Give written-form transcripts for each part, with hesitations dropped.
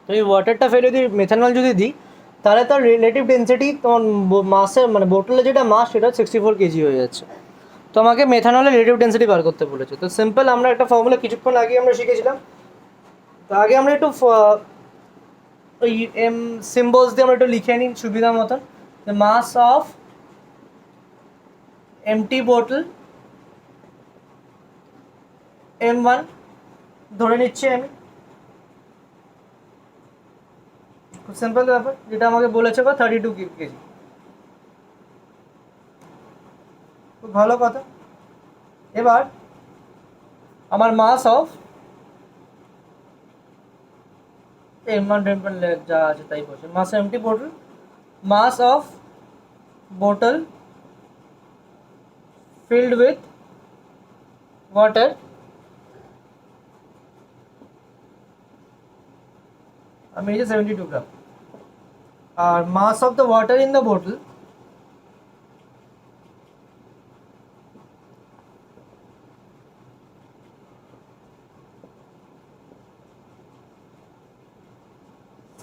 তো এই ওয়াটারটা ফেলে যদি মেথানল যদি দিই তাহলে তার রিলেটিভ ডেন্সিটি তোমার মাসে মানে বোতলে যেটা মাস সেটা 64 kg হয়ে যাচ্ছে। তো আমাকে মেথানলের রিলেটিভ ডেন্সিটি বার করতে বলেছে। তো সিম্পল আমরা একটা ফর্মুলা কিছুক্ষণ আগে আমরা শিখেছিলাম। তো আগে আমরা একটু ওই সিম্বলস দিয়ে আমরা একটু লিখে নিই সুবিধা মতন। দ্য মাস অফ এমটি বোতল M1 ধরে নিচ্ছি আমি, খুব সিম্পল ব্যাপার, যেটা আমাকে বলেছে বা 32 kg। খুব ভালো কথা। এবার আমার মাস অফ M1 যা আছে তাই বলছে, মাস এমটি বোতল, মাস অফ বোতল filled with water আমি এই যে 72 গ্রাম, আর mass of the water in the বোতল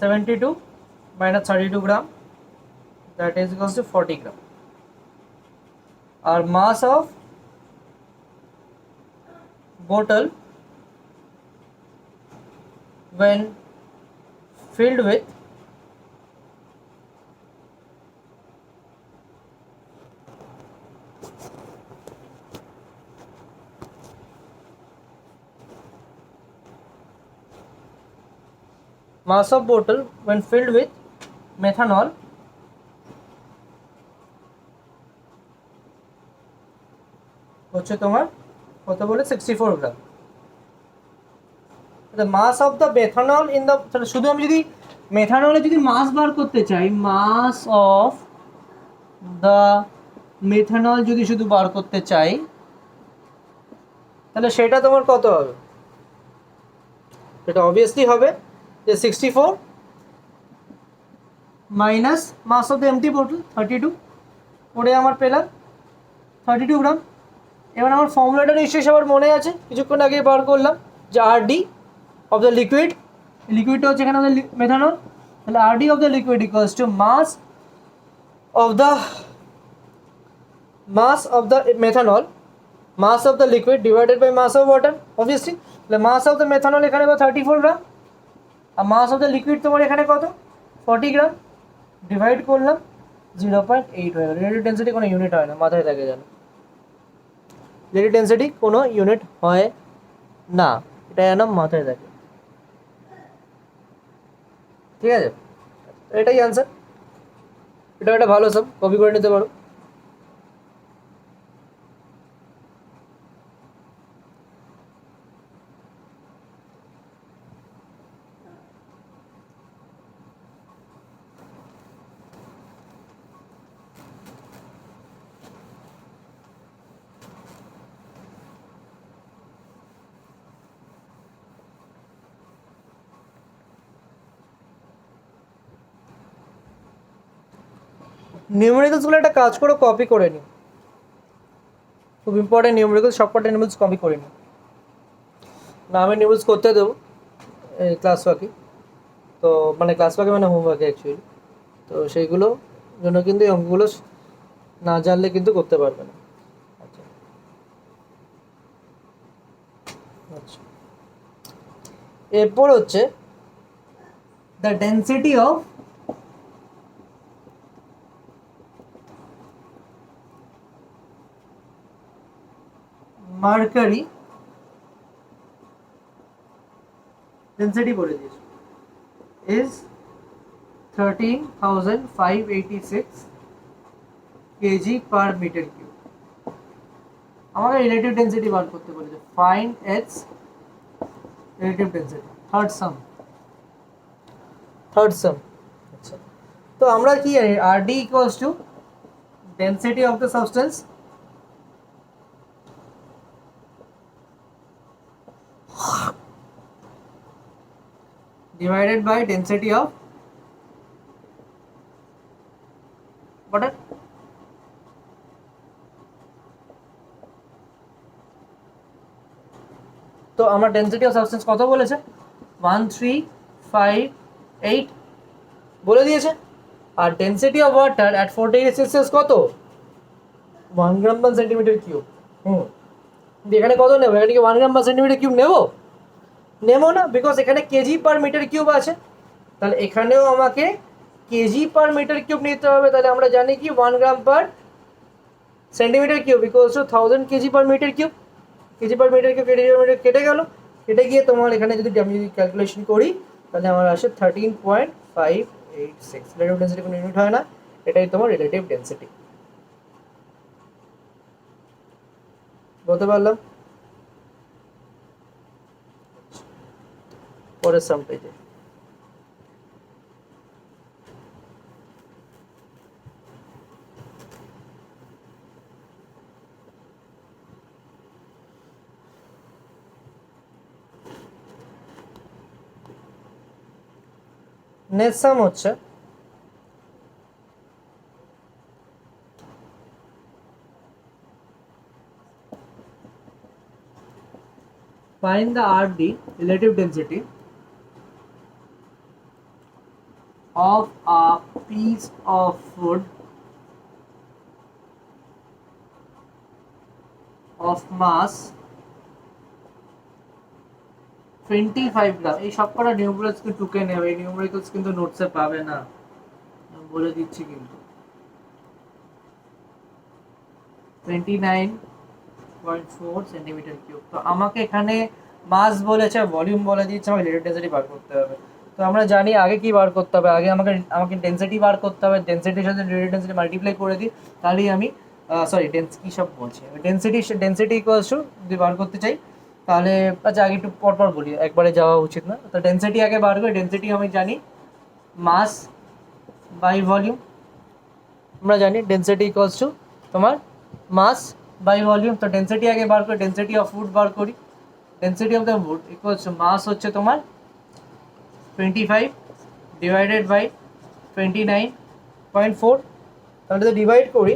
-72 32 gram, that is equals to 40 gram. আর mass of bottle when filled with mass of bottle when filled with methanol হচ্ছে তোমার কত বলে 64 gram. Mass of the methanol in the, তাহলে শুধু আমি যদি মেথানলে যদি মাস বার করতে চাই, মাস অফ দ্য মেথানল যদি শুধু বার করতে চাই তাহলে সেটা তোমার কত হবে? এটা অবভিয়াসলি হবে যে 64 minus mass of the empty বোতল 32, ওরে আমার পেলাম 32 গ্রাম। এবার আমার ফর্মুলাটা নিশ্চয়ই সবার মনে আছে, কিছুক্ষণ আগে বার করলাম যে আরডি অফ দ্য লিকুইড, লিকুইডটা হচ্ছে এখানে আমাদের মেথানল, তাহলে RD of the liquid equals to mass of the methanol, mass of the liquid divided by mass of water obviously. তাহলে মাস অফ দ্য মেথানল এখানে বা 34 গ্রাম, আর মাস অফ দ্য লিকুইড তোমার এখানে কত 40 গ্রাম, ডিভাইড করলাম 0.8 হয়ে গেল। রিলেটিভ ডেন্সিটি কোনো ইউনিট হয় না, মাথায় থাকে যেন, রিলেটিভ ডেন্সিটি কোনো ইউনিট হয় না, এটা যেন মাথায় থাকে, ঠিক আছে? এটাই অ্যান্সার। এটা একটা ভালো সব কপি করে নিতে পারো। নিউমেরিক্যালসগুলো একটা কাজ করে কপি করে নিই, খুব ইম্পর্টেন্ট নিউমেরিক্যালস, সবকটা নিউমেরিক্যালস কপি করে নিই না, আমি নিউমেরিক্যালস করতে দেবো এই ক্লাস ওয়ার্কে, তো মানে ক্লাস ওয়ার্কে মানে হোমওয়ার্কে অ্যাকচুয়ালি, তো সেইগুলো জন্য কিন্তু এই অঙ্কগুলো না জানলে কিন্তু করতে পারবে না। আচ্ছা আচ্ছা, এরপর হচ্ছে the density of mercury, density বলে দিয়েছে, is 13,586 KG per metre cube. আমাকে রিলেটিভ ডেন্সিটি বার করতে বলেছে, find X relative density, third sum. আচ্ছা, তো আমরা কি জানি RD equals to density of the substance divided by density of water। তো আমার ডেন্সিটি অফ সাবস্টেন্স কত বলেছে? 13,586 8 বলে দিয়েছে। আর density of water at 4 degree Celsius কত? 1 গ্রাম পার সেন্টিমিটার কিউব। এখানে কত নেবো? এখানে কি 1 গ্রাম পার সেন্টিমিটার কিউব নেবো? নেবো না, বিকজ এখানে কেজি পার মিটার কিউব আছে। তাহলে এখানেও আমাকে কেজি পার মিটার কিউব নিতে হবে। তাহলে আমরা জানি কি 1 gram per centimetre cube equals to 1000 KG per metre cube. KG per metre cube কেটে গেল, কেটে গিয়ে তোমার এখানে যদি আমি যদি ক্যালকুলেশন করি তাহলে আমার আসে 13.586। রিলেটিভ ডেন্সিটি কোনো ইউনিট হয় না, এটাই তোমার রিলেটিভ ডেন্সিটি। বলতে পারলাম? পরের সাম পেজে নেক্সট সাম হচ্ছে find the RD relative density of a piece of food of mass 25 গ্রাম। এই সবকটা নিউমেরিক্যালস কে টুকে নেবে, এই নিউমেরিক্যালস কিন্তু নোটসে পাবে না, আমি বলে দিচ্ছি। কিন্তু 29.4 সেন্টিমিটার কিউব। তো আমাকে এখানে মাস বলেছে, ভলিউম বলে দিচ্ছে, আমাকে রিলেটিভ ডেন্সিটি বার করতে হবে। তো আমরা জানি আগে কি বার করতে হবে, আগে আমাকে আমাকে ডেন্সিটি বার করতে হবে। ডেন্সিটির সাথে রিলেটিভ ডেন্সিটি মাল্টিপ্লাই করে দিই, তাহলেই আমি সরি কী সব বলছি, ডেন্সিটি ইকুয়ালস টু যদি বার করতে চাই তাহলে, আচ্ছা আগে একটু পরপর বলি, একবারে যাওয়া উচিত না। তো ডেন্সিটি আগে বার করি। ডেন্সিটি আমি জানি মাস বাই ভলিউম। আমরা জানি ডেন্সিটি ইকুয়ালস টু তোমার মাস বাই ভলিউম। তো ডেন্সিটি আগে বার করি, ডেন্সিটি অফ ফুড বার করি। Density of the food equals to mass হচ্ছে তোমার 25 ডিভাইডেড বাই 29.4। তাহলে যদি ডিভাইড করি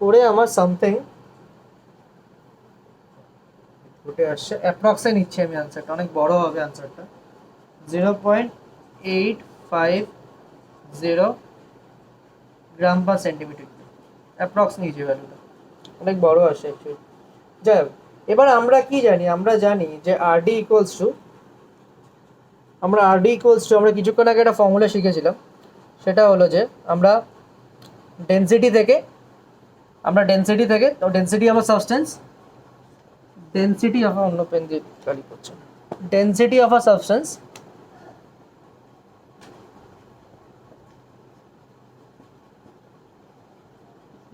করে আমার সামথিং উঠে আসছে, অ্যাপ্রক্সে নিচ্ছি আমি আনসারটা, অনেক বড় হবে আনসারটা। 0.850 গ্রাম পার সেন্টিমিটার অ্যাপ্রক্স নিয়েছি ভ্যালুটা, অনেক বড় আসে অ্যাকচুয়ালি। যাই হোক, এবার আমরা কি জানি? আমরা জানি যে আরডি ইকুয়ালস টু, আমরা কিছুক্ষণ আগে একটা ফর্মুলা শিখেছিলাম, সেটা হলো যে আমরা ডেন্সিটি থেকে density of a substance, density of অন্য পেন দিয়ে চালি করছে, density of a substance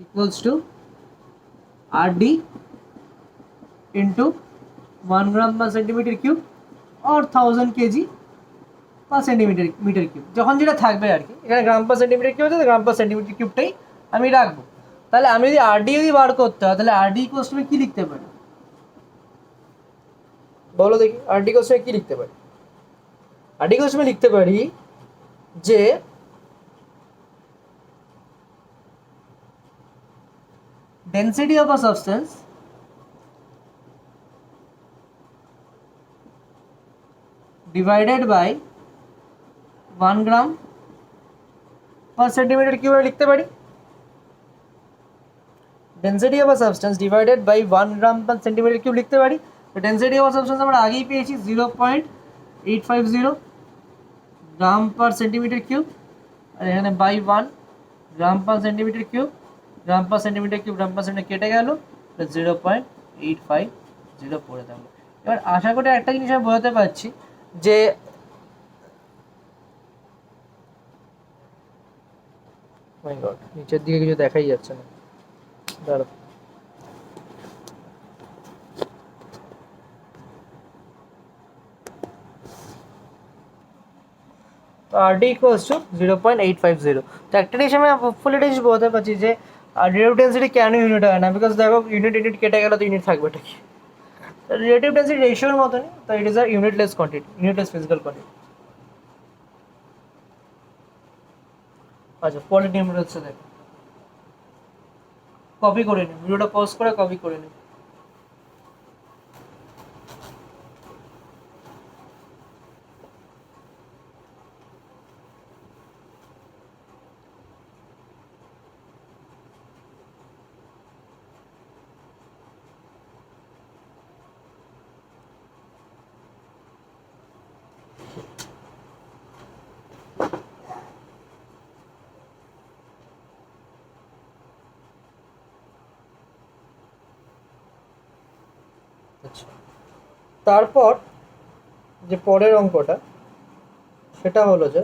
equals to RD into 1 gram per centimeter cube or 1000 kg per centimeter cube, যখন যেটা থাকবে আর কি। এখানে গ্রাম পার সেন্টিমিটার কিউব আছে, গ্রাম পার সেন্টিমিটার কিউবটাই আমি রাখবো। তাহলে আমি যদি আরডি যদি বার করতে হয়, তাহলে আরডি ইকুয়ালস টু কি লিখতে পারি বলো দেখি? আরডি ইকুয়ালস টু কি লিখতে পারি? আরডি ইকুয়ালস টু লিখতে পারি যে density of a substance divided by 1 gram per centimeter cube লিখতে পারি। density of a substance divided by 1 gram per centimeter cube লিখতে পারি। তো density of a substance আমরা আগেই পেয়েছি 0.850 গ্রাম পার সেন্টিমিটার কিউব, আর এখানে by 1 gram per centimetre cube. Gram per centimetre কেটে গেল, 0.850 পড়ে থাকলো। এবার আশা করি একটা জিনিস আমি বোঝাতে পারছি যে মাই গড, নিচের দিকে কিছু দেখাই যাচ্ছে না, দাঁড়াও। তো আরডি ইকুয়ালস টু 0.850। তো একটা জিনিস আমি ফুল এটা জিনিস বলতে পারছি যে রিলেটিভ ডেন্সিটি কেন ইউনিট হয় না, বিকজ দেখো ইউনিট কেটে গেলে তো ইউনিট থাকবে, ঠিক? রিলেটিভ ডেন্সিটি রেশিওর মতনই, তো it is a unitless quantity, unitless physical quantity. আচ্ছা পরের নিয়মটা হচ্ছে দেখো, কপি করে নিই, ভিডিওটা পজ করে কপি করে নিই। আচ্ছা, তারপর যে পরের অঙ্কটা সেটা হলো যে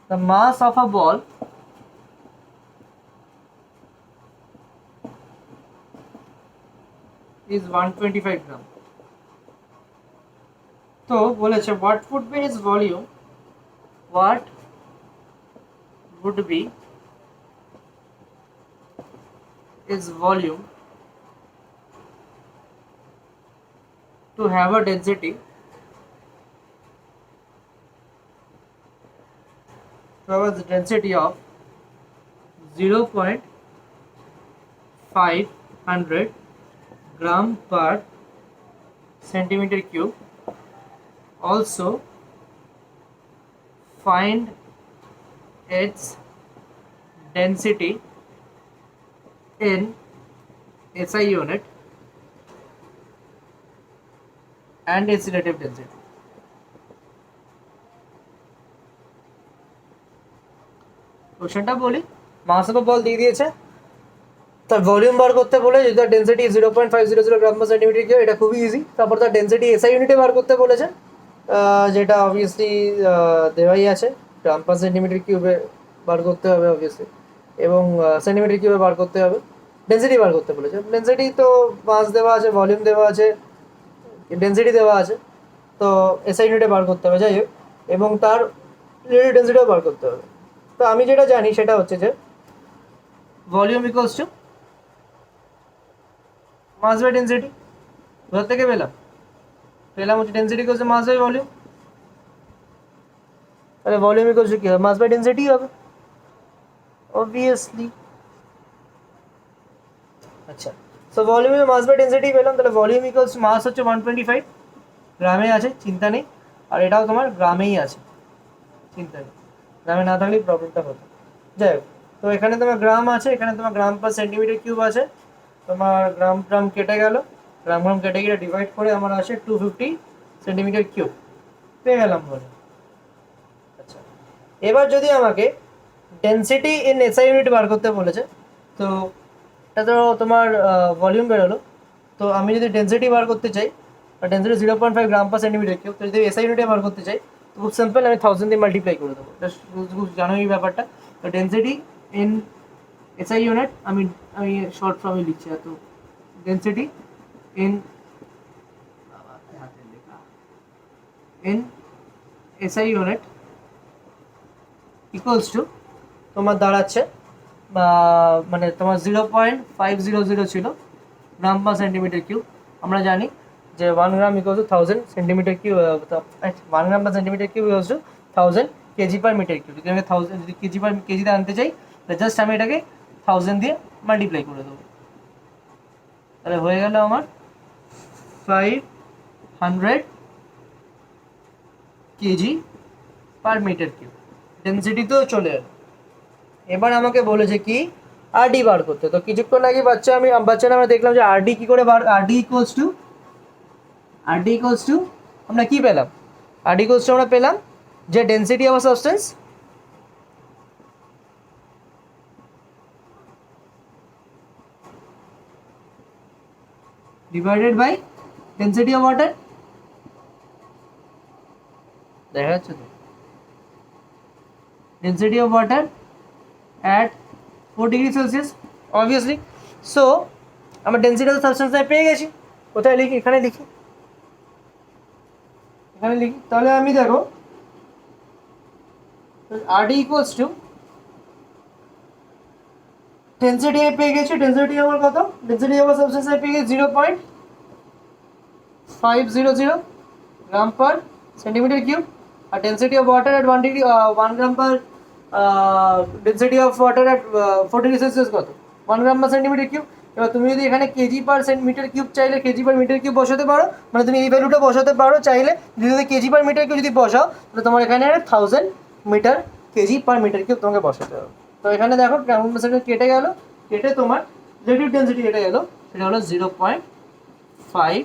the mass of a ball is 125 গ্রাম। তো বলেছে what would be its volume, what would be its volume to have a density of 0.500 gram per centimeter cube. Also find its density in SI unit and its relative density. কোশ্চেনটা বলি, মাস of বল দিয়ে দিয়েছে, তার volume বার করতে বলে, যদি তার density 0.500 gram per centimetre cube, এটা খুবই ইজি। তারপর তার ডেন্সিটি এসআই ইউনিটে বার করতে বলেছে, যেটা অবভিয়াসলি দেওয়াই আছে, গ্রাম পার সেন্টিমিটার কিউবে বার করতে হবে অবভিয়াসলি, এবং সেন্টিমিটার কিউবে বার করতে হবে। ডেন্সিটি বার করতে বলেছে, ডেন্সিটি তো মাস দেওয়া আছে, ভলিউম দেওয়া আছে, ডেন্সিটি দেওয়া আছে, তো এসআই ইউনিটে বার করতে হবে। যাই হোক, এবং তার রিলেটিভ ডেন্সিটিও বার করতে হবে। তো আমি যেটা জানি সেটা হচ্ছে যে volume equals to mass by density. কোথা থেকে পেলাম হচ্ছে density equals to mass by volume. তাহলে ভলিউম ইকুয়ালস টু কি হবে, মাস বাই ডেন্সিটি হবে অবভিয়াসলি। আচ্ছা, so volume mass by density পেলাম, তাহলে ভলিউম ইকুয়ালস টু মাস হচ্ছে 125, গ্রামে আছে, চিন্তা নেই, আর এটাও তোমার গ্রামেই আছে, চিন্তা নেই, গ্রামে না থাকলেই প্রবলেমটা হতো। যাই হোক, তো এখানে তোমার গ্রাম আছে, এখানে তোমার গ্রাম পার সেন্টিমিটার কিউব আছে, তোমার গ্রাম গ্রাম কেটে গেল, গ্রাম গ্রাম কেটে গিয়ে ডিভাইড করে আমার আসে 250 সেন্টিমিটার কিউব, পেয়ে গেলাম বলে। আচ্ছা, এবার যদি আমাকে ডেন্সিটি ইন এসআই ইউনিট বার করতে বলেছে, তো এটা তো তোমার ভলিউম বেরোলো, তো আমি যদি ডেন্সিটি বার করতে চাই, ডেন্সিটি 0.5 গ্রাম পার সেন্টিমিটার কিউব, তো যদি এসআই ইউনিটে বার করতে চাই, তো খুব সিম্পল, আমি 1000 দিয়ে মাল্টিপ্লাই করে দেবো। এটা খুব জানো এই ব্যাপারটা। তো ডেন্সিটি ইন এসআই ইউনিট, আমি আমি শর্ট ফর্মে লিখছি, তো density in SI unit equals to তোমার দাঁড়াচ্ছে, মানে তোমার 0.500 ছিল গ্রাম পার সেন্টিমিটার কিউব। আমরা জানি যে 1 gram equals to 1000 centimetre cube, 1 gram per centimetre cube equals to 1000 KG per metre cube. যদি আমি 1000 যদি কেজি পার কেজিতে আনতে চাই, জাস্ট আমি এটাকে 1000 দিয়ে মাল্টিপ্লাই করে দেবো, তাহলে হয়ে গেল আমার 500 kg per metre cube. Density তো চলে এলো। এবার আমাকে বলেছে কি আরডি বার করতে। তো কিছুক্ষণ আগে বাচ্চা আমরা দেখলাম যে আরডি কি করে আরডি ইকুয়ালস টু আমরা কি পেলাম, আরডি ইকুয়ালস টু আমরা পেলাম যে density of a substance divided by density of water. দেখা যাচ্ছে তো, density of water at 4 degree Celsius obviously. So আমরা ডেন্সিটি অফ সাবস্টেন্স পেয়ে গেছি। কোথায় লিখি, এখানে লিখি, তাহলে আমি দেখো আরডি ইকুয়ালস টু ডেন্সিটি পেয়ে গেছি, ডেন্সিটি আমার কত, ডেন্সিটি অফ সাবস্টেন্স পেয়ে গেছি 0.500 গ্রাম পার সেন্টিমিটার কিউব। আর density of water at 1 degree 1 gram per density of water at 4 degree Celsius কত? 1 গ্রাম পার সেন্টিমিটার কিউব। এবার তুমি যদি এখানে কেজি পার মিটার কিউব চাইলে কেজি পার মিটার কিউব বসাতে পারো, মানে তুমি এই ভ্যালুটা বসাতে পারো চাইলে। যদি কেজি পার মিটার কিউব যদি বসাও তাহলে তোমার এখানে 1000 metre kg per metre cube তোমাকে বসাতে হবে। তো এখানে দেখো গ্রাম পার সেকেন্ড কেটে গেল, কেটে তোমার রিলেটিভ ডেন্সিটি এটা গেল, সেটা হলো 0.50